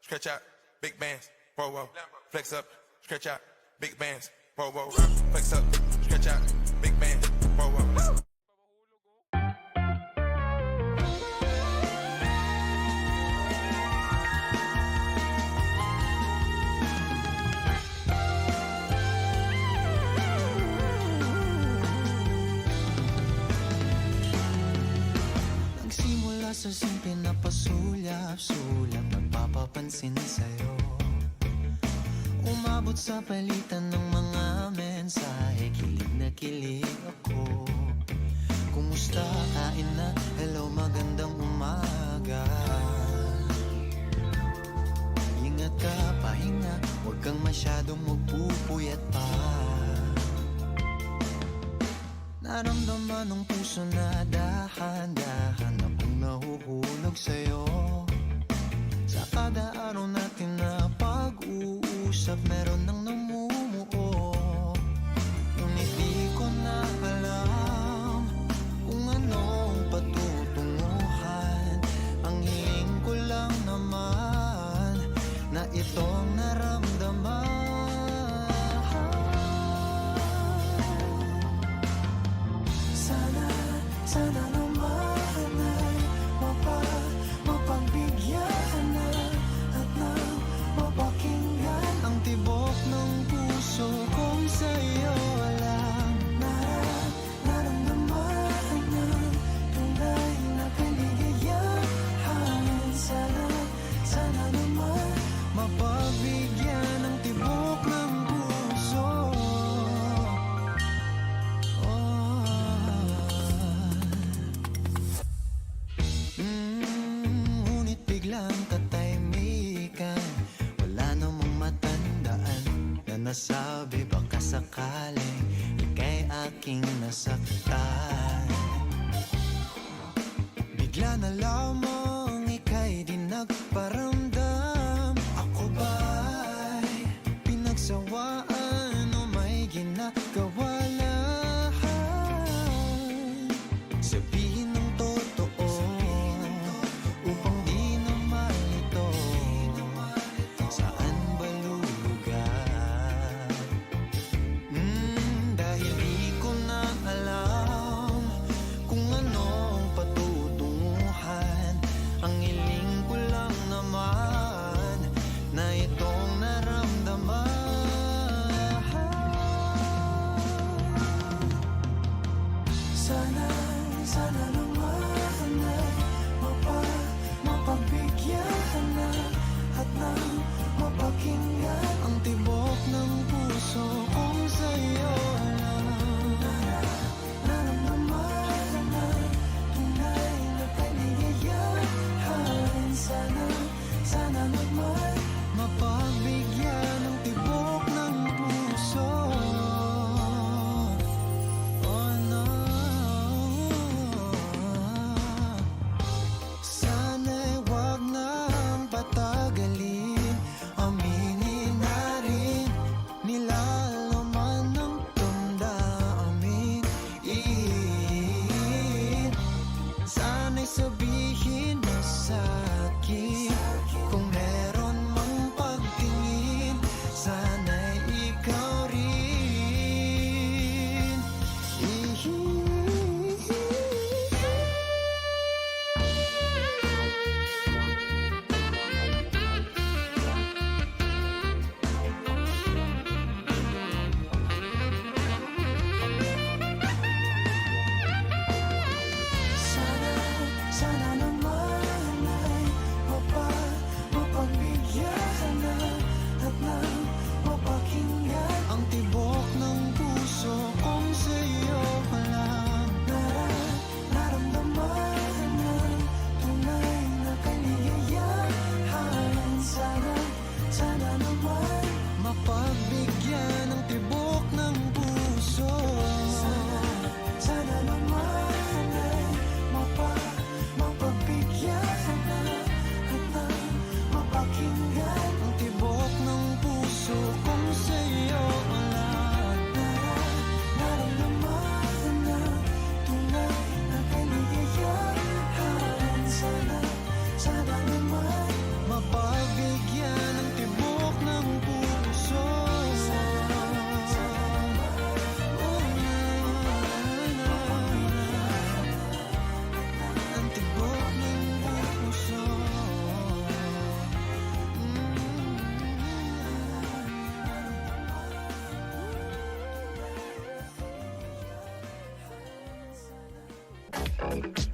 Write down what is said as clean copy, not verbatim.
stretch out, big bands, whoa, whoa, flex up, stretch out, big bands, whoa, whoa, flex up, stretch out, big bands, whoa, whoa. Nagsimula sa simple na pasulyap-sulyap, nagpapapansin sa'yo. Umabot sa palitan ng mga mensahe, kilig na kilig ako. Kumusta, kain na, hello, magandang umaga. Ingat ka, pahinga, huwag kang masyadong magpupuyat pa. Naramdaman ng puso na dahan-dahan akong nahuhulog sa'yo. Sa kada araw natin na pag-uusap, meron nang namumuo. Ngunit di ko na alam kung anong patutunguhan. Ang hiling ko lang naman na itong naramdaman. Sana naman ay mapagbigyan na at nang mapakinggan ang tibok ng puso kong sa'yo lang. Naramdaman ng tunay na kaligayahan. Sana naman mapagbigyan ng tibok ng puso. Ngunit biglang katahimikan, wala namang matandaan na nasabi baka sakaling ika'y aking nasaktan. Bigla na lamang ika'y di nagparamdam. Ako ba'y pinagsawaan o may ginagawa lang? Sabihin ng totoo upang di na malito. Saan ba lulugar? Dahil di ko na alam kung anong patutunguhan. Ang hiling ko lang naman Bye.